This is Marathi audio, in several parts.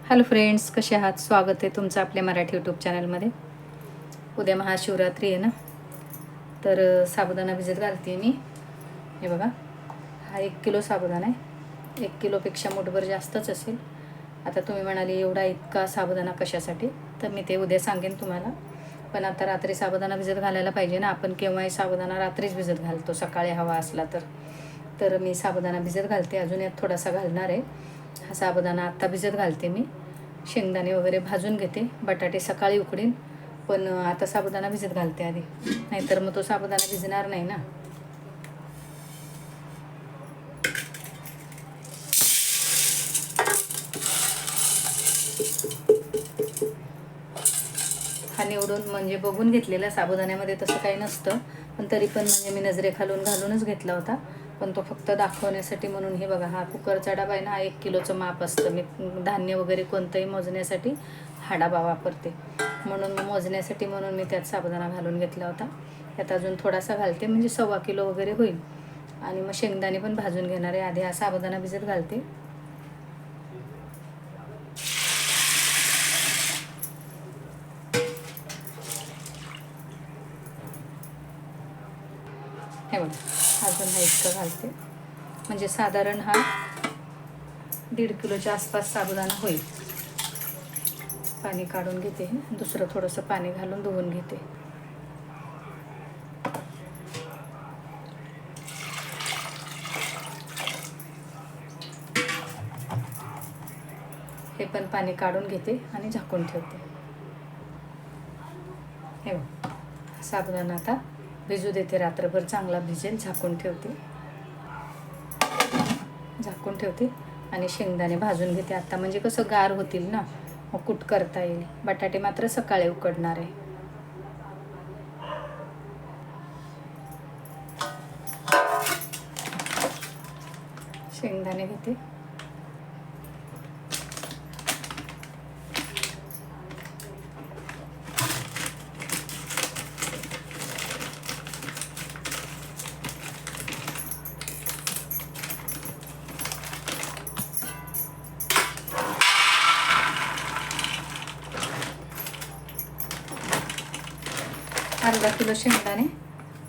हॅलो फ्रेंड्स, कसे आहात? स्वागत आहे तुमचं आपल्या मराठी यूट्यूब चॅनलमध्ये. उद्या महाशिवरात्री आहे ना, तर साबुदाणा भिजत घालते मी. हे बघा, हा 1 किलो साबुदाणा आहे. 1 किलोपेक्षा मुठभर जास्तच असेल. आता तुम्ही म्हणाले एवढा इतका साबुदाणा कशासाठी, तर मी ते उद्या सांगेन तुम्हाला. पण आता रात्री साबुदाणा भिजत घालायला पाहिजे ना. आपण केव्हाही साबुदाणा रात्रीच भिजत घालतो, सकाळी हवा असला तर मी साबुदाणा भिजत घालते. अजून यात थोडासा घालणार आहे. हा साबुदाणा आत्ता भिजत घालते मी. शेंगदाणे वगैरे भाजून घेते. बटाटे सकाळी उकडीन, पण आता साबुदाणा भिजत घालते आधी, नाहीतर मग तो साबुदाणा भिजणार नाही ना. हा निवडून म्हणजे बघून घेतलेला, साबुदाण्यामध्ये तसं काही नसतं, पण तरी पण म्हणजे मी नजरेखालून घालूनच घेतला होता. पण तो फक्त दाखवण्यासाठी म्हणून. हे बघा, हा कुकरचा डबा आहे ना, हा 1 किलोचं माप असतं. मी धान्य वगैरे कोणतंही मोजण्यासाठी हा डबा वापरते, म्हणून मी मोजण्यासाठी म्हणून मी त्यात साबुदाणा घालून घेतला होता. त्यात अजून थोडासा घालते, म्हणजे 1.25 किलो वगैरे होईल. आणि मग शेंगदाणे पण भाजून घेणार आहे. आधी हा साबुदाणा भिजत घालते. हे बघा, अजून हा इतकं घालते, म्हणजे साधारण हा 1.5 किलोच्या आसपास साबुदाणा होईल. पाणी काढून घेते, दुसरं थोडंसं पाणी घालून धुवून घेते. हे पण पाणी काढून घेते आणि झाकून ठेवते. हे बघ, साबुदाणा आता भिजू देते, रात्रभर चांगला भिजेल. झाकून ठेवते आणि शेंगदाणे भाजून घेते आता, म्हणजे कसं गार होतील ना, मग कूट करता येईल. बटाटे मात्र सकाळी उकडणार आहे. शेंगदाणे घेते. अर्धा किलो शेंगदाणे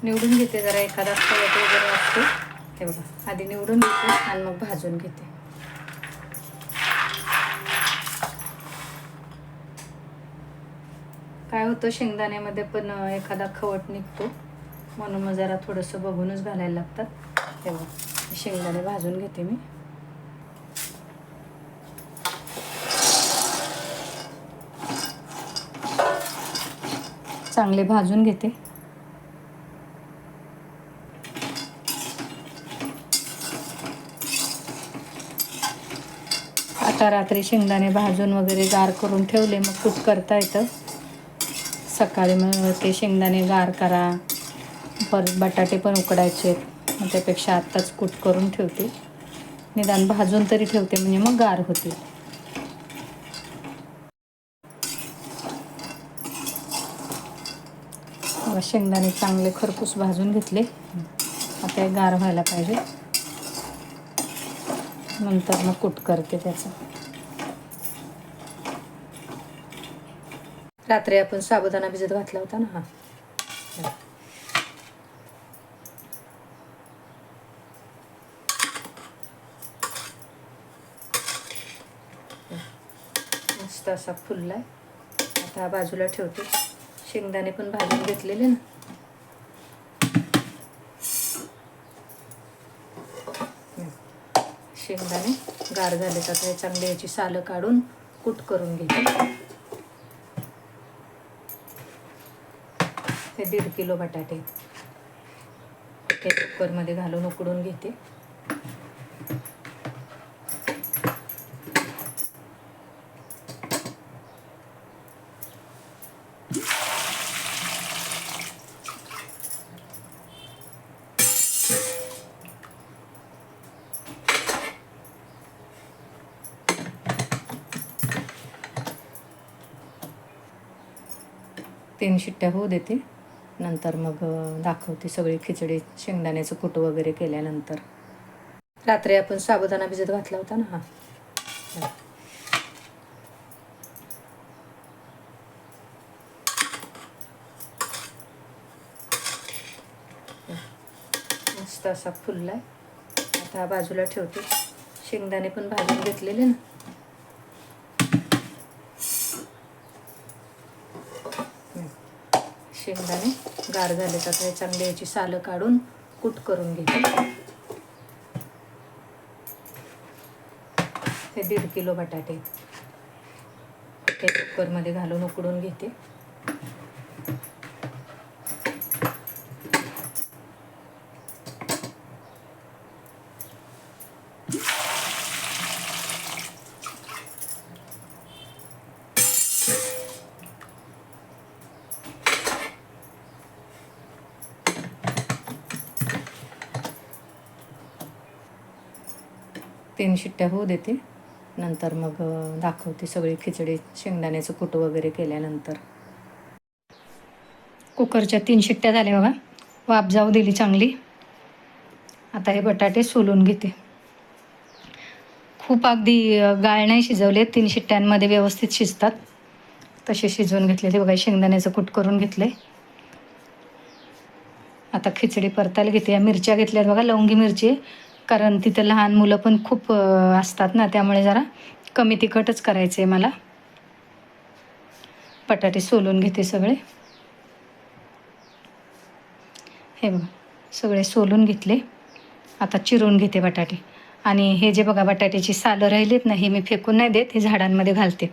निवडून घेते. जरा एखादा खवट वगैरे असतो, हे बघा, आधी निवडून घेते आणि मग भाजून घेते. काय होतं, शेंगदाण्यामध्ये पण एखादा खवट निघतो, म्हणून मग जरा थोडंसं बघूनच घालायला लागतात. हे बघा, शेंगदाणे भाजून घेते मी. चांगले भाजून घेते. आता रात्री शेंगदाणे भाजून वगैरे गार करून ठेवले, मग कूट करता येतं. सकाळी मग ते शेंगदाणे गार करा, परत बटाटे पण उकडायचे, मग त्यापेक्षा आत्ताच कूट करून ठेवते. निदान भाजून तरी ठेवते, म्हणजे मग गार होतील. शेंगदाणे चांगले खरपूस भाजून घेतले. आता हे गार व्हायला पाहिजे, नंतर मग कूट करते त्याचं. रात्री आपण साबुदाणा भिजत घातला होता ना, हा मस्त असा फुललाय. आता बाजूला ठेवते. शेंगदाणे पण भाजून घेतलेले ना, शेंगदाणे गार झाले तर हे चांगले याची सालं काढून कूट करून घेते. हे 1.5 किलो बटाटे हे कुकरमध्ये घालून उकडून घेते. तीन शिट्ट्या होऊ देते, नंतर मग दाखवते सगळी खिचडी शेंगदाण्याचं कूट वगैरे केल्यानंतर. रात्री आपण साबुदाणा भिजत घातला होता ना, हा असा फुलला आहे. आता बाजूला ठेवते. शेंगदाणे पण भाजून घेतलेले ना. शेंगदाणे गार झाले तर हे चांगले याची सालं काढून कूट करून घेते. हे 1.5 किलो बटाटे ते कुकरमध्ये घालून उकडून घेते. तीन शिट्ट्या होऊ देते. नंतर मग दाखवते सगळी खिचडी शेंगदाण्याचं कूट वगैरे केल्यानंतर. कुकरच्या 3 शिट्ट्या झाल्या बघा. वाफ जाऊ दिली चांगली. आता हे बटाटे सोलून घेते. खूप अगदी गाळ नाही शिजवले. 3 शिट्ट्यांमध्ये व्यवस्थित शिजतात तसे शिजवून घेतले. ते बघा शेंगदाण्याचं कूट करून घेतले. आता खिचडी परतायला घेते. या मिरच्या घेतल्यात बघा, लवंगी मिरची, कारण तिथं लहान मुलं पण खूप असतात ना, त्यामुळे जरा कमी तिखटच करायचं आहे मला. बटाटे सोलून घेते सगळे. हे बघा सगळे सोलून घेतले. आता चिरून घेते बटाटे. आणि हे जे बघा बटाट्याची सालं राहिलीत ना, ही मी फेकून नाही देत, हे झाडांमध्ये घालते.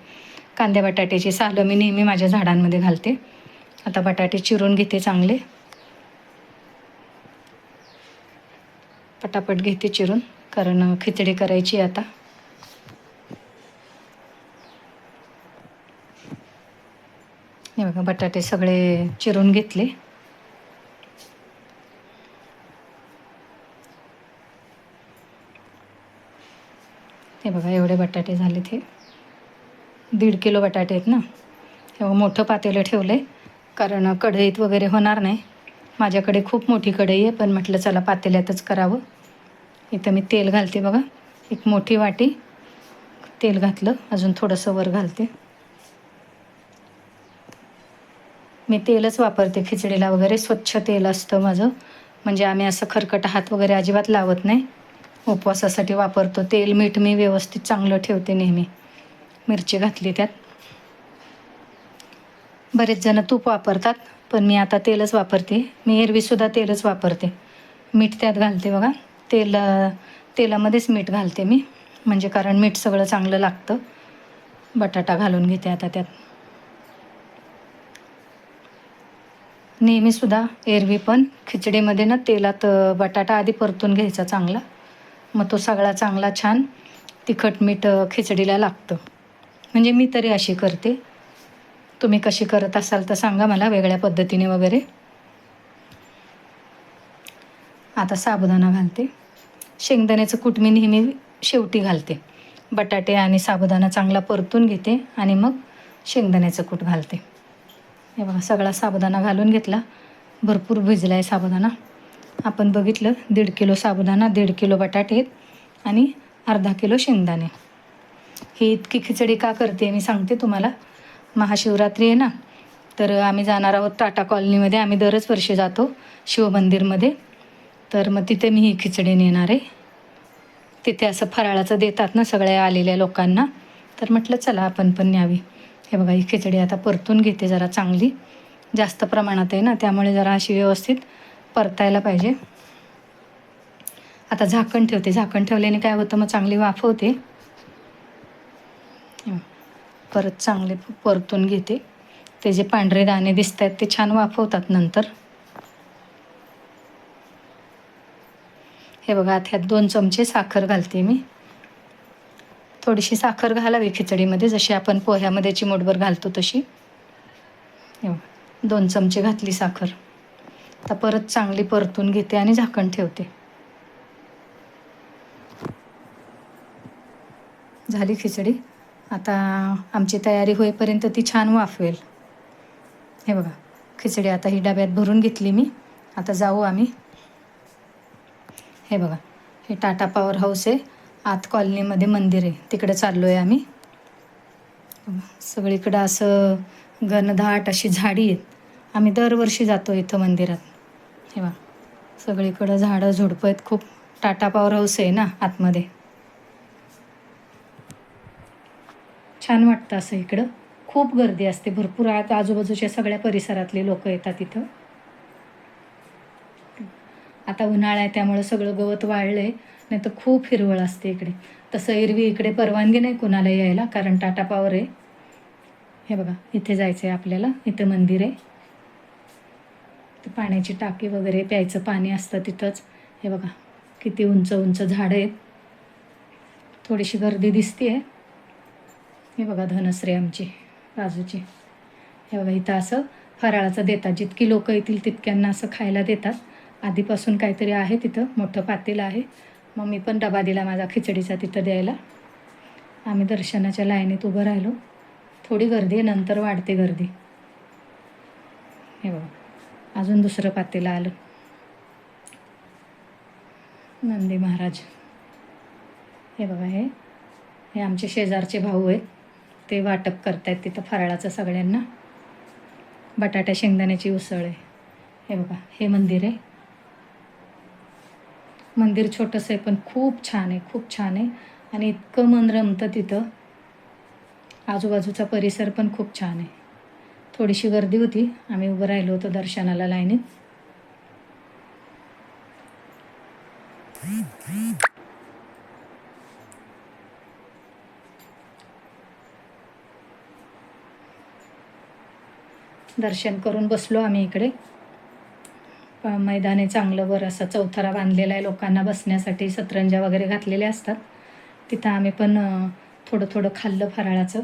कांद्या बटाट्याची सालं मी नेहमी माझ्या झाडांमध्ये घालते. आता बटाटे चिरून घेते चांगले. पटापट घेते चिरून, कारण खिचडी करायची आता. हे बघा बटाटे सगळे चिरून घेतले. हे बघा एवढे बटाटे झालेत. हे 1.5 किलो बटाटे आहेत ना. हे मोठं पातेलं ठेवलं आहे, कारण कढईत वगैरे होणार नाही. माझ्याकडे खूप मोठी कढई आहे, पण म्हटलं चला पातेल्यातच करावं. इथं मी तेल घालते बघा. एक मोठी वाटी तेल घातलं. अजून थोडंसं वर घालते. मी तेलच वापरते खिचडीला वगैरे. स्वच्छ तेल असतं माझं. म्हणजे आम्ही असं खरकट हात वगैरे अजिबात लावत नाही. उपवासासाठी वापरतो तेल. मीठ मी व्यवस्थित चांगलं ठेवते नेहमी. मिरची घातली त्यात. बरेच जण तूप वापरतात, पण मी आता तेलच वापरते. मी एरवीसुद्धा तेलच वापरते. मीठ त्यात घालते बघा. तेलामध्येच मीठ घालते मी, म्हणजे कारण मीठ सगळं चांगलं लागतं. बटाटा घालून घेते आता त्यात. नेहमीसुद्धा एरवी पण खिचडीमध्ये ना तेलात बटाटा आधी परतून घ्यायचा चांगला. मग तो सगळा चांगला छान तिखट मीठ खिचडीला लागतं. म्हणजे मी तरी अशी करते. तुम्ही कशी करत असाल तर सांगा मला, वेगळ्या पद्धतीने वगैरे. आता साबुदाणा घालते. शेंगदाण्याचं कूट मी नेहमी शेवटी घालते. बटाटे आणि साबुदाणा चांगला परतून घेते आणि मग शेंगदाण्याचं कूट घालते. हे बघा सगळा साबुदाणा घालून घेतला. भरपूर भिजला आहे साबुदाणा. आपण बघितलं 1.5 किलो साबुदाणा, 1.5 किलो बटाटे आणि अर्धा किलो शेंगदाणे. ही इतकी खिचडी का करते मी सांगते तुम्हाला. महाशिवरात्री आहे ना, तर आम्ही जाणार आहोत टाटा कॉलनीमध्ये. आम्ही दरच वर्षी जातो शिवमंदिरमध्ये. तर मग तिथे मी ही खिचडी नेणार आहे. तिथे असं फराळाचं देतात ना सगळ्या आलेल्या लोकांना, तर म्हटलं चला आपण पण न्यावी. हे बघा ही खिचडी आता परतून घेते जरा चांगली. जास्त प्रमाणात आहे ना, त्यामुळे जरा अशी व्यवस्थित परतायला पाहिजे. आता झाकण ठेवते. झाकण ठेवल्याने काय होतं, मग चांगली वाफ होते. परत चांगले परतून घेते. ते जे पांढरे दाणे दिसत आहेत ते छान वाफवतात नंतर. हे बघा आता ह्यात 2 चमचे साखर घालते मी. थोडीशी साखर घालावी खिचडीमध्ये, जशी आपण पोह्यामध्ये चिमूटभर घालतो तशी. 2 चमचे घातली साखर. आता परत चांगली परतून घेते आणि झाकण ठेवते. झाली खिचडी. आता आमची तयारी होईपर्यंत ती छान वाफवेल. हे बघा खिचडी आता ही डब्यात भरून घेतली मी. आता जाऊ आम्ही. हे बघा हे टाटा पॉवर हाऊस आहे. आत कॉलनीमध्ये मंदिर आहे, तिकडे चाललो आहे आम्ही. सगळीकडं असं घनदाट अशी झाडी आहेत. आम्ही दरवर्षी जातो इथं मंदिरात. हे बघा सगळीकडं झाडं झुडपं आहेत खूप. टाटा पॉवर हाऊस आहे ना आतमध्ये. छान वाटतं असं इकडं. खूप गर्दी असते भरपूर. आजूबाजूच्या सगळ्या परिसरातले लोक येतात इथं. आता उन्हाळा आहे त्यामुळे सगळं गवत वाळलंय, नाही तर खूप हिरवळ असते इकडे. तसं एरवी इकडे परवानगी नाही कोणाला यायला, कारण टाटा पॉवर आहे. हे बघा, इथे जायचं आहे आपल्याला. इथं मंदिर आहे. तर पाण्याची टाकी वगैरे, प्यायचं पाणी असतं तिथंच. हे बघा किती उंच उंच झाडं आहेत. थोडीशी गर्दी दिसते आहे. हे बघा धनश्री आमची बाजूची. हे बघा इथं असं फराळाचं देतात. जितकी लोक येतील तितक्यांना असं खायला देतात. आधीपासून काहीतरी आहे तिथं, मोठं पातेलं आहे. मग मी पण डबा दिला माझा खिचडीचा तिथं द्यायला. आम्ही दर्शनाच्या लाईनीत उभं राहिलो. थोडी गर्दी आहे, नंतर वाढते गर्दी. हे बघा अजून दुसरं पातेलं आलं. नंदी महाराज. हे बघा हे आमचे शेजारचे भाऊ आहेत. ते वाटप करतायत तिथं फराळाचं सगळ्यांना. बटाट्या शेंगदाण्याची उसळ आहे. हे बघा हे मंदिर आहे. मंदिर छोटंसं आहे पण खूप छान आहे, खूप छान आहे. आणि इतकं मन रमतं तिथं. आजूबाजूचा परिसर पण खूप छान आहे. थोडीशी गर्दी होती, आम्ही उभं राहिलो होतो दर्शनाला लाईनीत. दर्शन करून बसलो आम्ही इकडे. मैदान आहे चांगलं, वर असं चौथरा बांधलेला आहे लोकांना बसण्यासाठी. सतरंजा वगैरे घातलेल्या असतात. तिथं आम्ही पण थोडं थोडं खाल्लं फराळाचं.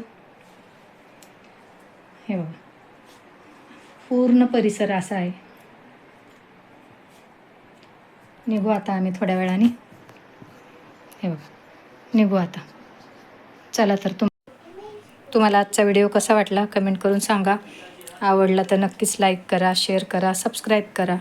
हे बघा पूर्ण परिसर असा आहे. निघू आता आम्ही थोड्या वेळाने. हे बघा निघू आता. चला तर तुम्हाला आजचा व्हिडिओ कसा वाटला कमेंट करून सांगा. आवडला तर नक्कीच लाईक करा, शेअर करा, सबस्क्राईब करा.